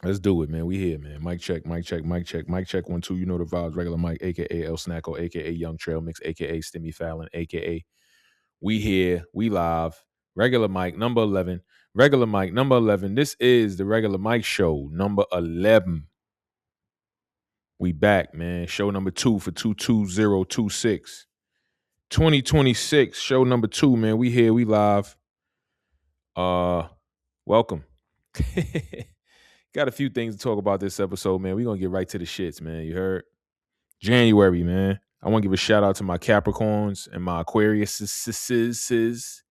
Let's do it, man. We here, man. Mic check, mic check, mic check, mic check. 1, 2. You know the vibes. Regular Mike, aka El Snacko, aka Young Trail Mix, aka Stimmy Fallon, aka we here, we live. Regular Mike, number 11. Regular Mike, number 11. This is the Regular Mike Show, number 11. We back, man. Show number 2 for 22026. 2026, show number 2, man. We here, we live. Welcome. Got a few things to talk about this episode, man. We're gonna get right to the shits, man. You heard? January, man. I want to give a shout out to my Capricorns and my Aquariuses.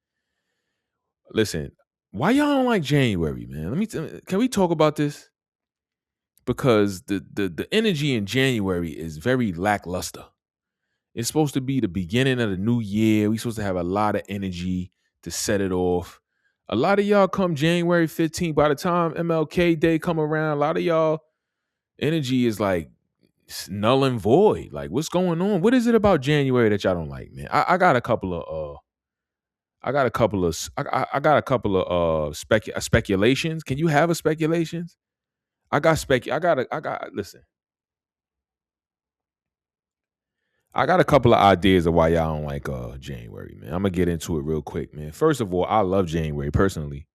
Listen, why y'all don't like January, man? Can we talk about this? Because the energy in January is very lackluster. It's supposed to be the beginning of the new year. We supposed to have a lot of energy to set it off. A lot of y'all come January 15th. By the time MLK Day come around, a lot of y'all energy is like null and void. Like, what's going on? What is it about January that y'all don't like, man? I got a couple of speculations. Can you have a speculations? Listen. I got a couple of ideas of why y'all don't like January, man. I'm gonna get into it real quick, man. First of all, I love January personally,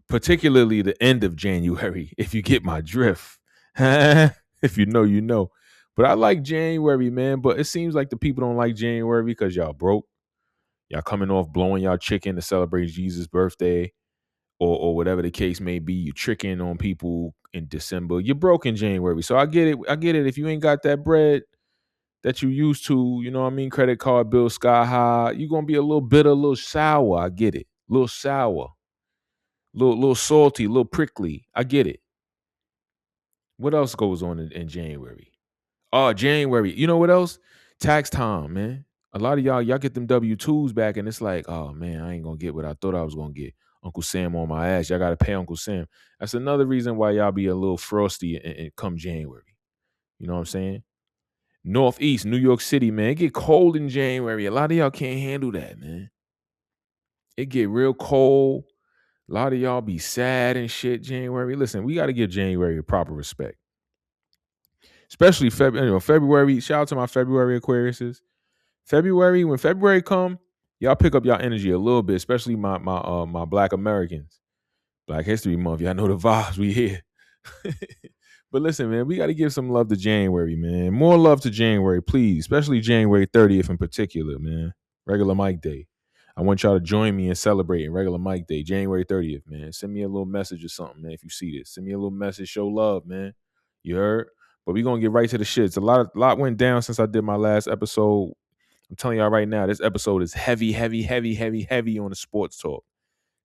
particularly the end of January. If you get my drift, if you know, you know. But I like January, man. But it seems like the people don't like January because y'all broke. Y'all coming off blowing y'all chicken to celebrate Jesus' birthday, or whatever the case may be. You tricking on people in December. You're broke in January, so I get it. I get it. If you ain't got that bread that you used to, you know what I mean? Credit card bill sky high. You're gonna be a little bitter, a little sour. I get it. A little sour, little salty, a little prickly. I get it. What else goes on in January? Oh, January. You know what else? Tax time, man. A lot of y'all get them W-2s back, and it's like, oh man, I ain't gonna get what I thought I was gonna get. Uncle Sam on my ass. Y'all gotta pay Uncle Sam. That's another reason why y'all be a little frosty and come January. You know what I'm saying? Northeast, New York City, man. It get cold in January. A lot of y'all can't handle that, man. It get real cold. A lot of y'all be sad and shit January. Listen, we got to give January a proper respect. Especially February. Shout out to my February Aquariuses. February, when February come, y'all pick up y'all energy a little bit, especially my Black Americans. Black History Month. Y'all know the vibes. We here. But listen, man, we got to give some love to January, man. More love to January, please. Especially January 30th in particular, man. Regular Mike Day. I want y'all to join me in celebrating Regular Mike Day, January 30th, man. Send me a little message or something, man, if you see this. Send me a little message. Show love, man. You heard? But we going to get right to the shits. A lot went down since I did my last episode. I'm telling y'all right now, this episode is heavy on the sports talk.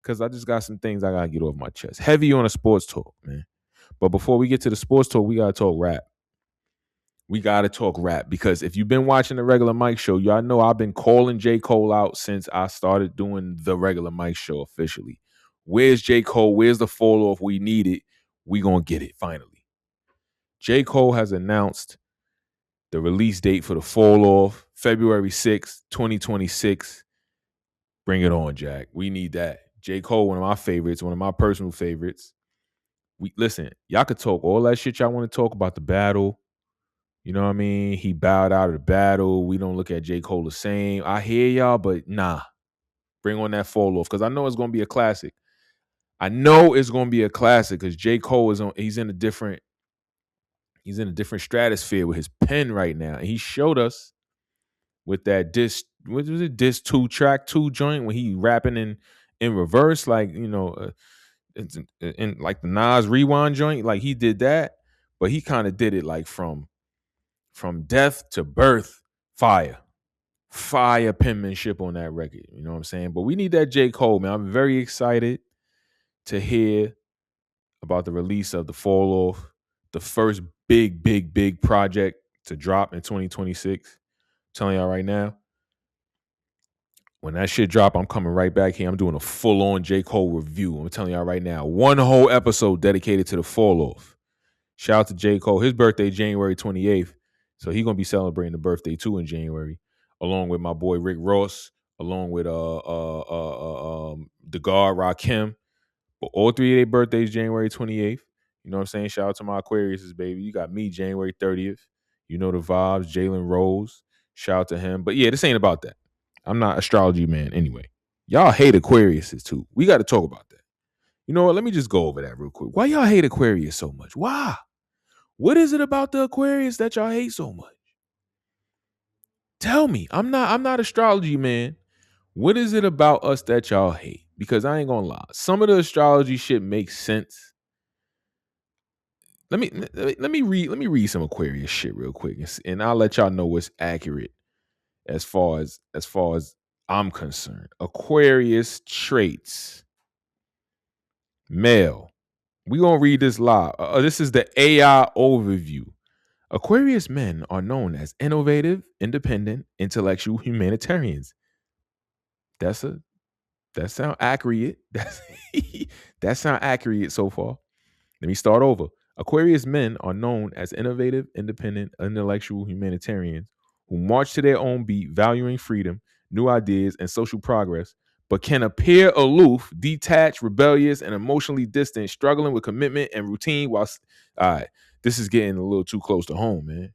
Because I just got some things I got to get off my chest. Heavy on the sports talk, man. But before we get to the sports talk, we got to talk rap. We got to talk rap because if you've been watching the Regular Mike Show, y'all know I've been calling J. Cole out since I started doing the Regular Mike Show officially. Where's J. Cole? Where's the fall off? We need it. We going to get it finally. J. Cole has announced the release date for the fall off, February 6th, 2026. Bring it on, Jack. We need that. J. Cole, one of my favorites, one of my personal favorites. Listen, y'all could talk all that shit y'all want to talk about the battle. You know what I mean? He bowed out of the battle. We don't look at J. Cole the same. I hear y'all, but nah. Bring on that fall off because I know it's going to be a classic. I know it's going to be a classic because J. Cole he's in a different stratosphere with his pen right now. And he showed us with that what was it, disc 2, track 2 joint when he rapping in reverse, like, you know, in like the Nas Rewind joint, like he did that, but he kind of did it like from death to birth, fire penmanship on that record. You know what I'm saying? But we need that J. Cole, man. I'm very excited to hear about the release of the fall off, the first big project to drop in 2026. I'm telling y'all right now, when that shit drop, I'm coming right back here. I'm doing a full-on J. Cole review. I'm telling y'all right now, one whole episode dedicated to the fall off. Shout out to J. Cole. His birthday, January 28th. So he's going to be celebrating the birthday, too, in January, along with my boy Rick Ross, along with the guard Rakim. But all three of their birthdays, January 28th. You know what I'm saying? Shout out to my Aquariuses, baby. You got me, January 30th. You know the vibes. Jalen Rose. Shout out to him. But yeah, this ain't about that. I'm not astrology man anyway. Y'all hate Aquariuses too. We got to talk about that. You know what? Let me just go over that real quick. Why y'all hate Aquarius so much? Why? What is it about the Aquarius that y'all hate so much? Tell me. I'm not astrology man. What is it about us that y'all hate? Because I ain't gonna lie. Some of the astrology shit makes sense. Let me read some Aquarius shit real quick, and I'll let y'all know what's accurate as far as I'm concerned. Aquarius traits. Male. We gonna read this live. This is the AI overview. Aquarius men are known as innovative, independent, intellectual humanitarians. That's a that sound accurate. That sound accurate so far. Let me start over. Aquarius men are known as innovative, independent, intellectual humanitarians who march to their own beat, valuing freedom, new ideas, and social progress, but can appear aloof, detached, rebellious, and emotionally distant, struggling with commitment and routine. All right, this is getting a little too close to home, man.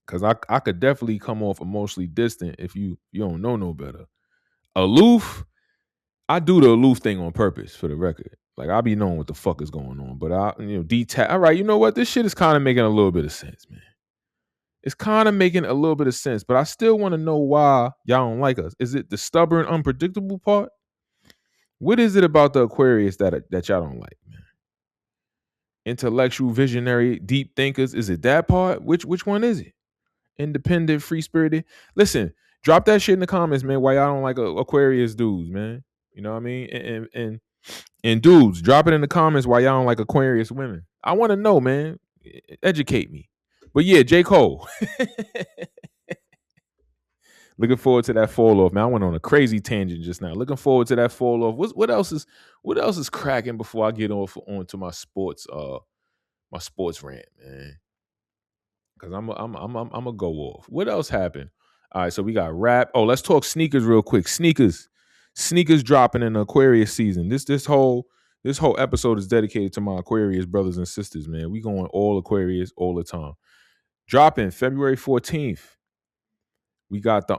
Because I could definitely come off emotionally distant if you don't know no better. Aloof, I do the aloof thing on purpose for the record. Like I be knowing what the fuck is going on, but detach. All right, you know what? This shit is kind of making a little bit of sense, man. It's kind of making a little bit of sense, but I still want to know why y'all don't like us. Is it the stubborn, unpredictable part? What is it about the Aquarius that y'all don't like, man? Intellectual, visionary, deep thinkers. Is it that part? Which one is it? Independent, free spirited. Listen, drop that shit in the comments, man. Why y'all don't like Aquarius dudes, man? You know what I mean? And dudes, drop it in the comments why y'all don't like Aquarius women. I want to know, man. Educate me. But yeah, J. Cole. Looking forward to that fall off, man. I went on a crazy tangent just now. Looking forward to that fall off. What else is cracking before I get onto my sports rant, man? Because I'm a go off. What else happened? All right, so we got rap. Oh, let's talk sneakers real quick. Sneakers dropping in the Aquarius season. This whole episode is dedicated to my Aquarius brothers and sisters, man. We going all Aquarius all the time. Dropping February 14th. We got the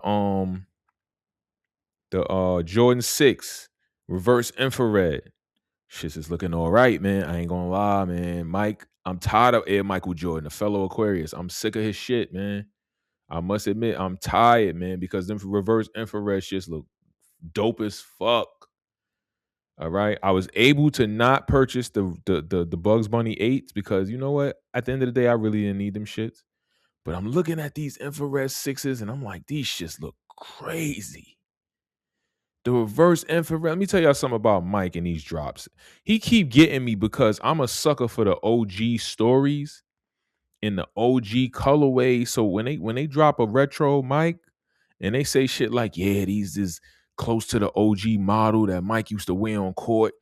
Jordan 6 reverse infrared. Shit is looking all right, man. I ain't gonna lie, man. Mike, I'm tired of Air Michael Jordan, a fellow Aquarius. I'm sick of his shit, man. I must admit, I'm tired, man, because them reverse infrared shits look dope as fuck. All right. I was able to not purchase the Bugs Bunny 8s because you know what? At the end of the day, I really didn't need them shits. But I'm looking at these infrared 6s and I'm like, these shits look crazy. The reverse infrared. Let me tell y'all something about Mike and these drops. He keep getting me because I'm a sucker for the OG stories in the OG colorway. So when they drop a retro Mike and they say shit like, yeah, these is close to the OG model that Mike used to wear on court,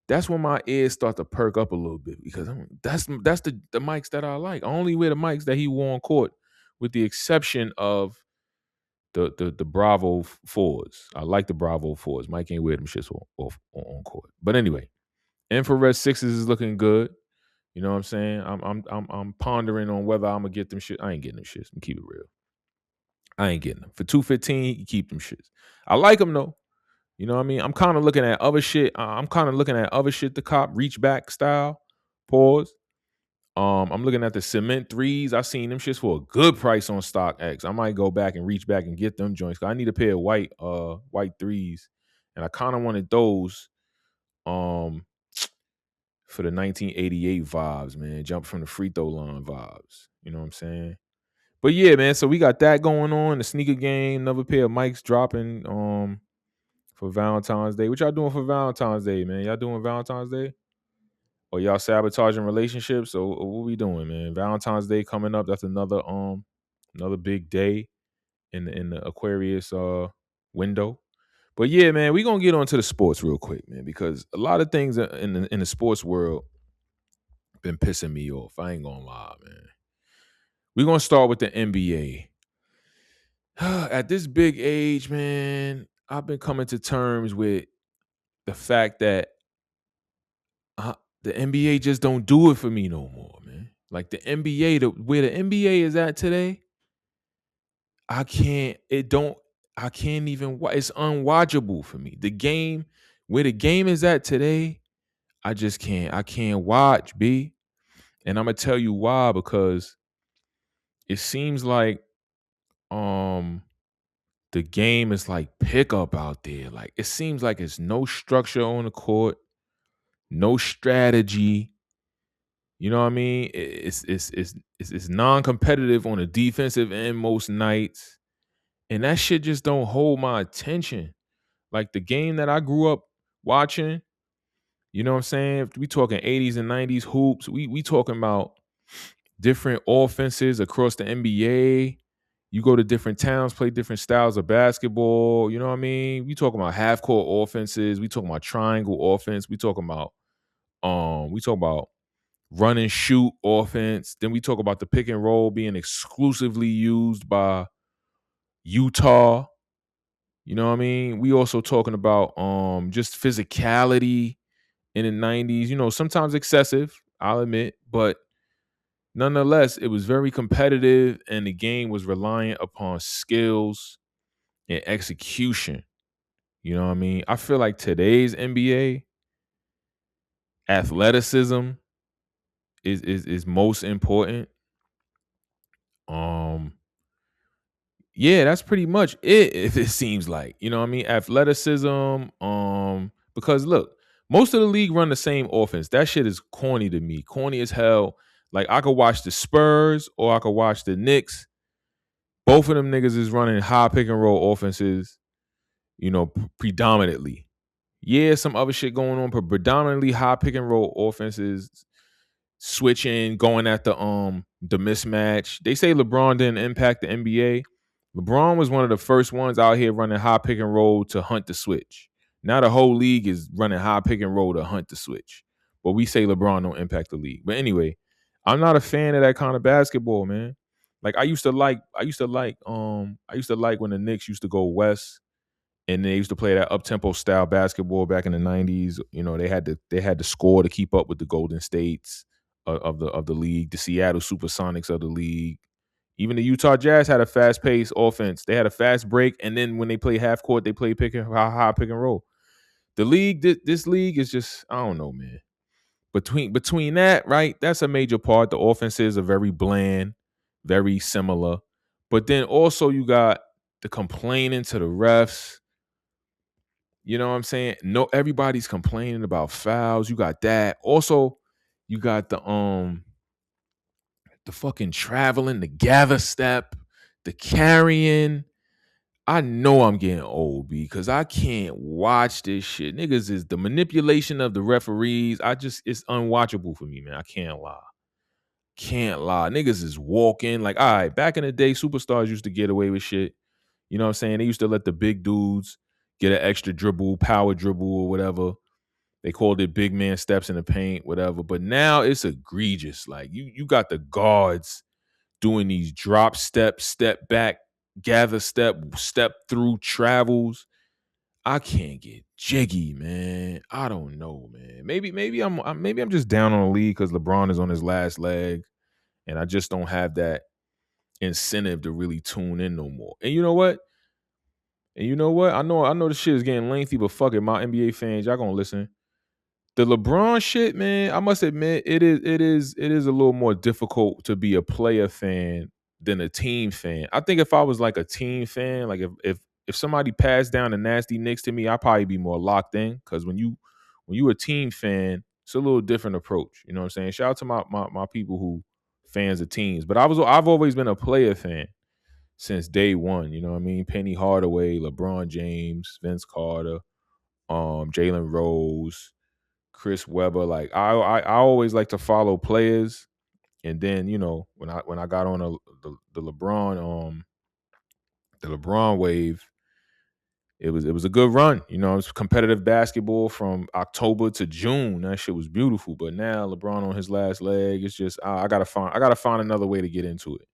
that's when my ears start to perk up a little bit because that's the mics that I like. I only wear the mics that he wore on court, with the exception of the Bravo 4s. I like the Bravo 4s. Mike ain't wear them shits on court. But anyway, infrared 6s is looking good. You know what I'm saying? I'm pondering on whether I'm gonna get them shit. I ain't getting them shits. Keep it real. I ain't getting them. For $215, you keep them shits. I like them though. You know what I mean? I'm kind of looking at other shit. To cop, reach back style. Pause. I'm looking at the cement threes. I seen them shits for a good price on StockX. I might go back and reach back and get them joints. I need a pair of white threes. And I kind of wanted those for the 1988 vibes, man. Jump from the free throw line vibes. You know what I'm saying? But yeah, man. So we got that going on. The sneaker game, another pair of mics dropping for Valentine's Day. What y'all doing for Valentine's Day, man? Y'all doing Valentine's Day? Or y'all sabotaging relationships? Or what we doing, man? Valentine's Day coming up. That's another big day in the Aquarius window. But yeah, man, we gonna get on to the sports real quick, man, because a lot of things in the sports world been pissing me off. I ain't gonna lie, man. We're gonna start with the NBA. At this big age, man, I've been coming to terms with the fact that the NBA just don't do it for me no more, man. Like the NBA, where the NBA is at today, I can't. It don't. I can't even. It's unwatchable for me. The game, where the game is at today, I just can't. I can't watch, B. And I'm gonna tell you why, because it seems like um the game is like pickup out there. Like it seems like it's no structure on the court, no strategy. You know what I mean? It's non-competitive on the defensive end most nights, and that shit just don't hold my attention. Like the game that I grew up watching, you know what I'm saying? We talking 80s and 90s hoops. We talking about different offenses across the NBA. You go to different towns, play different styles of basketball. You know what I mean? We talking about half court offenses. We talking about triangle offense. We talk about run and shoot offense. Then we talk about the pick and roll being exclusively used by Utah. You know what I mean? We also talking about just physicality in the 90s, you know, sometimes excessive, I'll admit, but nonetheless, it was very competitive and the game was reliant upon skills and execution. You know what I mean? I feel like today's NBA, athleticism is most important. Um Yeah, that's pretty much it. If it seems like, you know what I mean, athleticism. Because look, most of the league run the same offense. That shit is corny to me, corny as hell. Like I could watch the Spurs or I could watch the Knicks. Both of them niggas is running high pick and roll offenses. You know, predominantly. Yeah, some other shit going on, but predominantly high pick and roll offenses, switching, going at the mismatch. They say LeBron didn't impact the NBA. LeBron was one of the first ones out here running high pick and roll to hunt the switch. Now the whole league is running high pick and roll to hunt the switch. But we say LeBron don't impact the league. But anyway, I'm not a fan of that kind of basketball, man. Like I used to like when the Knicks used to go west and they used to play that up tempo style basketball back in the 90s. You know, they had to score to keep up with the Golden States of the league, the Seattle Supersonics of the league. Even the Utah Jazz had a fast paced offense. They had a fast break, and then when they play half court, they play high pick and roll. The league, this league is just, I don't know, man. Between that, right? That's a major part. The offenses are very bland, very similar. But then also you got the complaining to the refs. You know what I'm saying? No, everybody's complaining about fouls. You got that. Also, you got the fucking traveling, the gather step, the carrying. I know I'm getting old because I can't watch this shit. Niggas is the manipulation of the referees. It's unwatchable for me, man. I can't lie. Can't lie. Niggas is walking. Like, all right, back in the day, superstars used to get away with shit. You know what I'm saying? They used to let the big dudes get an extra dribble, power dribble, or whatever. They called it big man steps in the paint, whatever. But now it's egregious. Like you got the guards doing these drop step back, gather step through travels. I can't get jiggy, man. I don't know, man. Maybe I'm just down on the league because LeBron is on his last leg, and I just don't have that incentive to really tune in no more. And you know what? I know the shit is getting lengthy, but fuck it, my NBA fans, y'all gonna listen. The LeBron shit, man, I must admit, it is a little more difficult to be a player fan than a team fan. I think if I was like a team fan, like if somebody passed down the nasty Knicks to me, I'd probably be more locked in. Cause when you a team fan, it's a little different approach. You know what I'm saying? Shout out to my people who fans of teams. But I've always been a player fan since day one. You know what I mean? Penny Hardaway, LeBron James, Vince Carter, Jalen Rose, Chris Webber. Like I always like to follow players, and then when I got on the LeBron wave, it was a good run. You know, it was competitive basketball from October to June. That shit was beautiful. But now LeBron on his last leg, it's just I gotta find another way to get into it.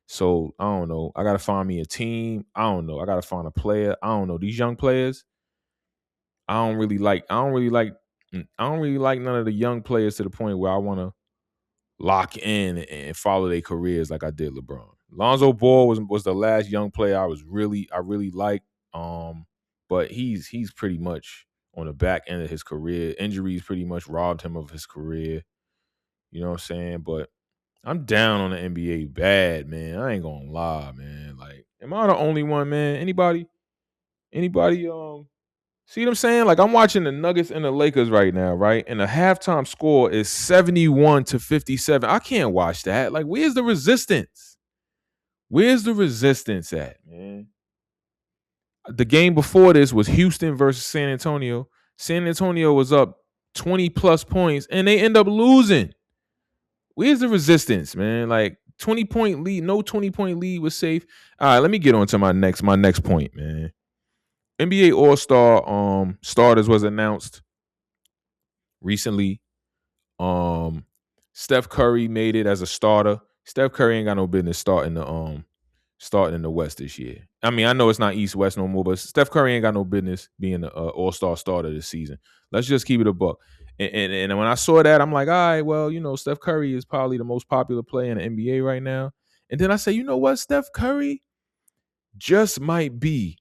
So I don't know. I gotta find me a team. I don't know. I gotta find a player. I don't know. These young players, I don't really like. I don't really like none of the young players to the point where I want to lock in and follow their careers like I did LeBron. Lonzo Ball was the last young player I really liked. But he's pretty much on the back end of his career. Injuries pretty much robbed him of his career. You know what I'm saying? But I'm down on the NBA bad, man. I ain't gonna lie, man. Like, am I the only one, man? Anybody see what I'm saying? Like, I'm watching the Nuggets and the Lakers right now, right? And the halftime score is 71-57. I can't watch that. Like, where's the resistance? Where's the resistance at, man? The game before this was Houston versus San Antonio. San Antonio was up 20 plus points and they end up losing. Where's the resistance, man? Like 20-point lead, no 20-point lead was safe. All right, let me get on to my next point, man. NBA All-Star starters was announced recently. Steph Curry made it as a starter. Steph Curry ain't got no business starting in the West this year. I mean, I know it's not East West no more, but Steph Curry ain't got no business being the All-Star starter this season. Let's just keep it a buck. And when I saw that, I'm like, all right, well, Steph Curry is probably the most popular player in the NBA right now. And then I say, you know what? Steph Curry just might be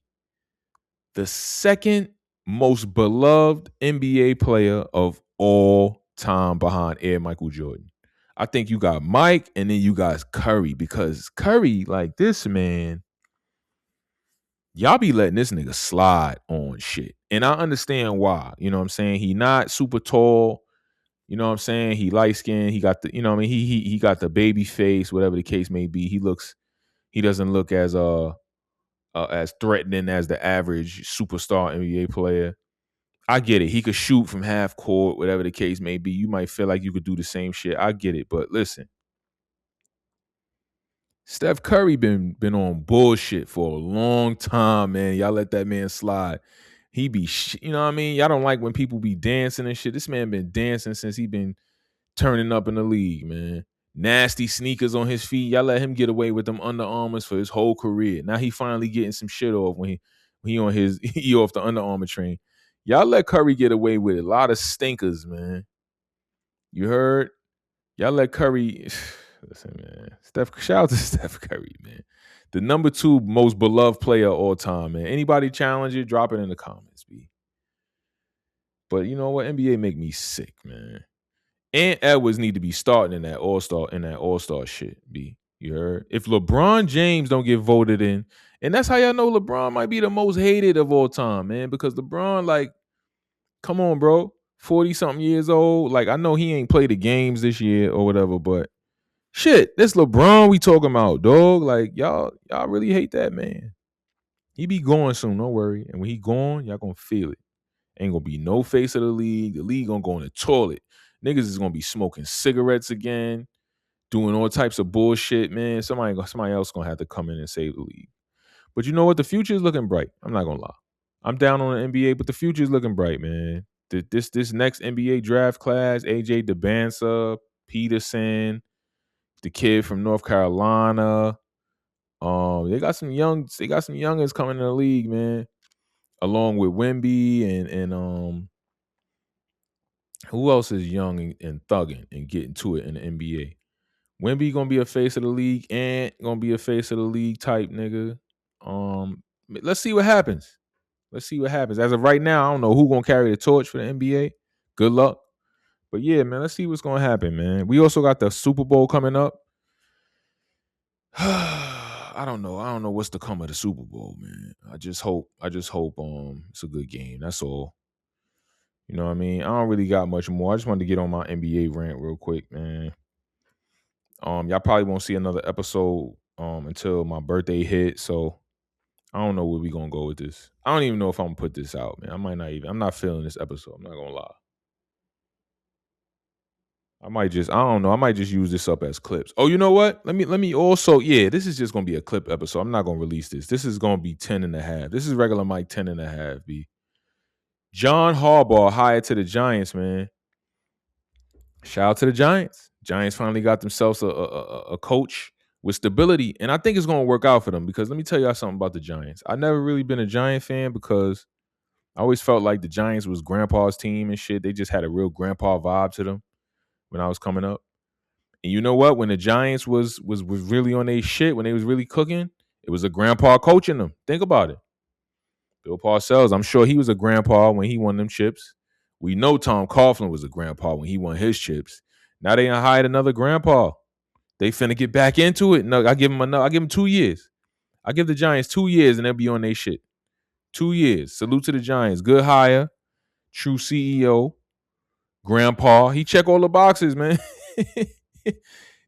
the second most beloved NBA player of all time behind Air Michael Jordan. I think you got Mike and then you got Curry, because Curry, like, this man, y'all be letting this nigga slide on shit. And I understand why. You know what I'm saying? He not super tall. You know what I'm saying? He light skinned. He got the, you know what I mean? He got the baby face, whatever the case may be. He doesn't look as threatening as the average superstar NBA player. I get it. He could shoot from half court, whatever the case may be. You might feel like you could do the same shit. I get it. But listen, Steph Curry been on bullshit for a long time, man. Y'all let that man slide. He be, you know what I mean? Y'all don't like when people be dancing and shit. This man been dancing since he been turning up in the league, man. Nasty sneakers on his feet. Y'all let him get away with them Under Armours for his whole career. Now he finally getting some shit off when he on his he off the Under Armour train. Y'all let Curry get away with a lot of stinkers, man. You heard? Y'all let Curry. Listen, man. Shout out to Steph Curry, man. The number 2 most beloved player of all time, man. Anybody challenge it, drop it in the comments, B. But you know what? NBA make me sick, man. And Edwards need to be starting in that all-star shit, B. You heard? If LeBron James don't get voted in, and that's how y'all know LeBron might be the most hated of all time, man. Because LeBron, like, come on, bro. 40-something years old. Like, I know he ain't played the games this year or whatever, but shit, this LeBron we talking about, dog. Like, y'all really hate that man. He be going soon, don't worry. And when he gone, y'all gonna feel it. Ain't gonna be no face of the league. The league gonna go in the toilet. Niggas is gonna be smoking cigarettes again, doing all types of bullshit, man. Somebody else gonna have to come in and save the league. But you know what? The future is looking bright. I'm not gonna lie. I'm down on the NBA, but the future is looking bright, man. This next NBA draft class, AJ DeBansa, Peterson, the kid from North Carolina. They got some youngins coming in the league, man. Along with Wemby and who else is young and thugging and getting to it in the NBA? Wemby gonna be a face of the league, and gonna be a face of the league type nigga. Let's see what happens. Let's see what happens. As of right now, I don't know who gonna carry the torch for the NBA. Good luck. But yeah, man, let's see what's gonna happen, man. We also got the Super Bowl coming up. I don't know. I don't know what's to come of the Super Bowl, man. I just hope it's a good game. That's all. You know what I mean? I don't really got much more. I just wanted to get on my NBA rant real quick, man. Y'all probably won't see another episode until my birthday hit. So I don't know where we gonna go with this. I don't even know if I'm gonna put this out, man. I'm not feeling this episode. I'm not gonna lie. I might just use this up as clips. Oh, you know what? Let me also, yeah, this is just gonna be a clip episode. I'm not gonna release this. This is gonna be 10 and a half. This is regular Mike 10 and a half, B. John Harbaugh hired to the Giants, man. Shout out to the Giants. Giants finally got themselves a coach with stability, and I think it's gonna work out for them, because let me tell y'all something about the Giants. I've never really been a Giant fan because I always felt like the Giants was grandpa's team and shit. They just had a real grandpa vibe to them when I was coming up. And you know what? When the Giants was really on their shit, when they was really cooking, it was a grandpa coaching them. Think about it. Bill Parcells, I'm sure he was a grandpa when he won them chips. We know Tom Coughlin was a grandpa when he won his chips. Now they done hired another grandpa. They finna get back into it. No, I give him 2 years. I give the Giants 2 years and they'll be on their shit. 2 years. Salute to the Giants. Good hire. True CEO. Grandpa. He check all the boxes, man.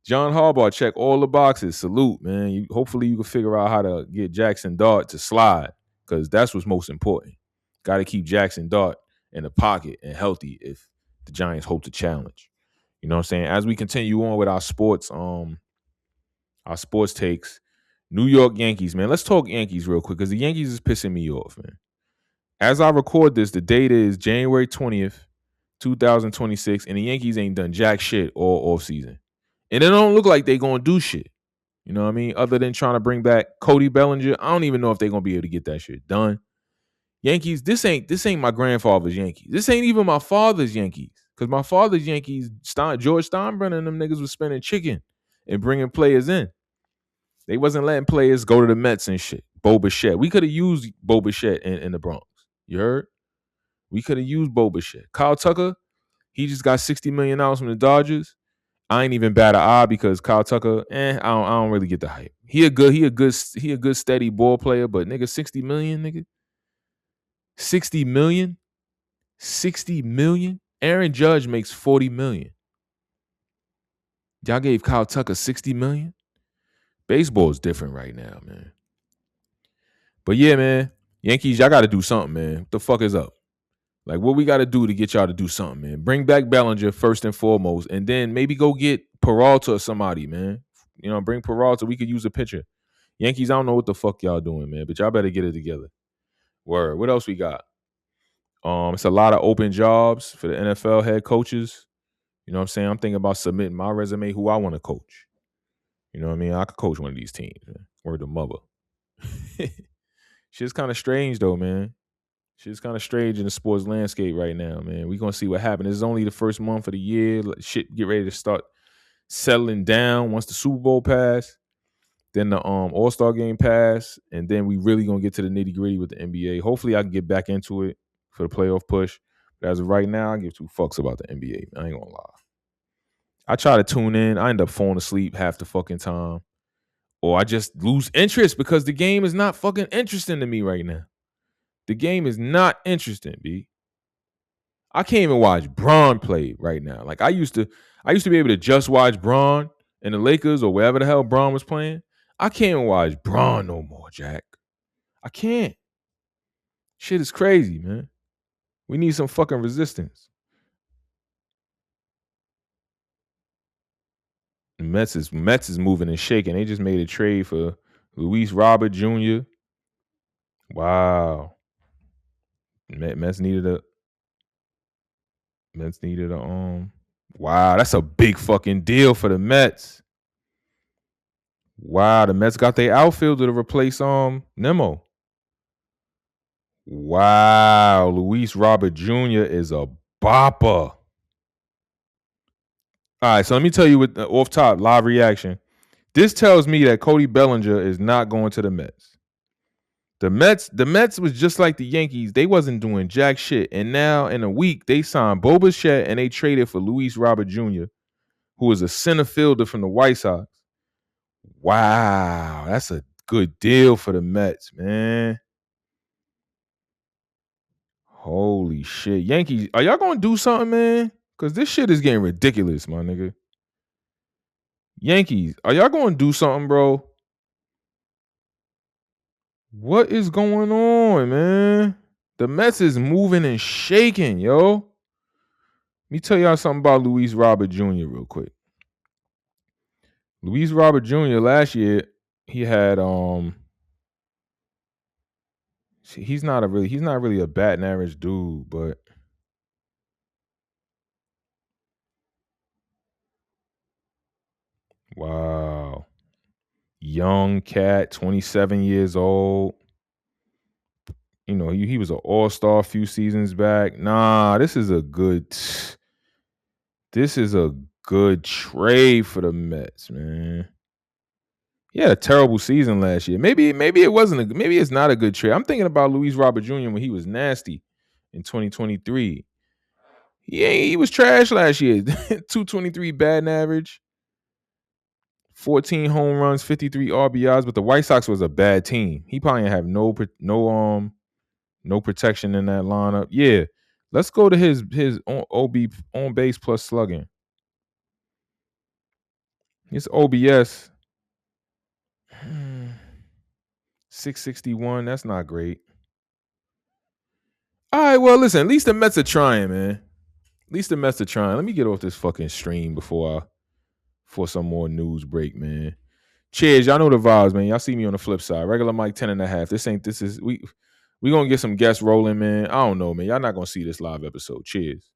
John Harbaugh check all the boxes. Salute, man. Hopefully you can figure out how to get Jackson Dart to slide, because that's what's most important. Got to keep Jackson Dart in the pocket and healthy if the Giants hope to challenge. You know what I'm saying? As we continue on with our sports takes, New York Yankees, man. Let's talk Yankees real quick, because the Yankees is pissing me off, man. As I record this, the date is January 20th, 2026, and the Yankees ain't done jack shit all offseason. And it don't look like they gonna do shit. You know what I mean? Other than trying to bring back Cody Bellinger, I don't even know if they're gonna be able to get that shit done. Yankees, this ain't my grandfather's Yankees. This ain't even my father's Yankees. Because my father's Yankees, George Steinbrenner and them niggas was spending chicken and bringing players in. They wasn't letting players go to the Mets and shit. Bo Bichette. We could have used Bo Bichette in the Bronx. You heard? We could have used Bo Bichette. Kyle Tucker, he just got $60 million from the Dodgers. I ain't even bat an eye because Kyle Tucker, I don't really get the hype. He a good steady ball player, but nigga, 60 million, nigga. 60 million? 60 million? Aaron Judge makes 40 million. Y'all gave Kyle Tucker 60 million? Baseball is different right now, man. But yeah, man, Yankees, y'all got to do something, man. What the fuck is up? Like, what we got to do to get y'all to do something, man? Bring back Bellinger first and foremost, and then maybe go get Peralta or somebody, man. You know, bring Peralta. We could use a pitcher. Yankees, I don't know what the fuck y'all doing, man, but y'all better get it together. Word. What else we got? It's a lot of open jobs for the NFL head coaches. You know what I'm saying? I'm thinking about submitting my resume, who I want to coach. You know what I mean? I could coach one of these teams, man. Word to mother. Shit's kind of strange, though, man. Shit's kind of strange in the sports landscape right now, man. We're going to see what happens. This is only the first month of the year. Shit get ready to start settling down once the Super Bowl pass. Then the All-Star game pass. And then we really going to get to the nitty-gritty with the NBA. Hopefully I can get back into it for the playoff push. But as of right now, I give two fucks about the NBA. I ain't going to lie. I try to tune in. I end up falling asleep half the fucking time. Or I just lose interest because the game is not fucking interesting to me right now. The game is not interesting, B. I can't even watch Braun play right now. Like I used to be able to just watch Braun and the Lakers or wherever the hell Braun was playing. I can't even watch Braun no more, Jack. I can't. Shit is crazy, man. We need some fucking resistance. The Mets is moving and shaking. They just made a trade for Luis Robert Jr. Wow. Mets needed a wow, that's a big fucking deal for the Mets. Wow, the Mets got their outfielder to replace Nemo. Wow, Luis Robert Jr. is a bopper. All right, so let me tell you with off top live reaction. This tells me that Cody Bellinger is not going to the Mets. The Mets was just like the Yankees. They wasn't doing jack shit. And now in a week, they signed Bo Bichette and they traded for Luis Robert Jr., who is a center fielder from the White Sox. Wow, that's a good deal for the Mets, man. Holy shit. Yankees, are y'all gonna do something, man? Because this shit is getting ridiculous, my nigga. Yankees, are y'all gonna do something, bro? What is going on, man? The Mets is moving and shaking, yo. Let me tell y'all something about Luis Robert Jr. real quick. Luis Robert Jr. last year, he had he's not really a batting average dude, but wow. Young cat, 27 years old. he was an all-star a few seasons back. Nah, this is a good trade for the Mets, man. He had a terrible season last year. Maybe it wasn't maybe it's not a good trade. I'm thinking about Luis Robert Jr. when he was nasty in 2023. He was trash last year. 223 batting average, 14 home runs, 53 RBIs. But the White Sox was a bad team. He probably didn't have no protection in that lineup. Yeah, let's go to his on base plus slugging. His OBS 661. That's not great. All right, well, listen. At least the Mets are trying, man. At least the Mets are trying. Let me get off this fucking stream before some more news break, man. Cheers. Y'all know the vibes, man. Y'all see me on the flip side. Regular Mike 10.5. We gonna get some guests rolling, man. I don't know, man. Y'all not gonna see this live episode. Cheers.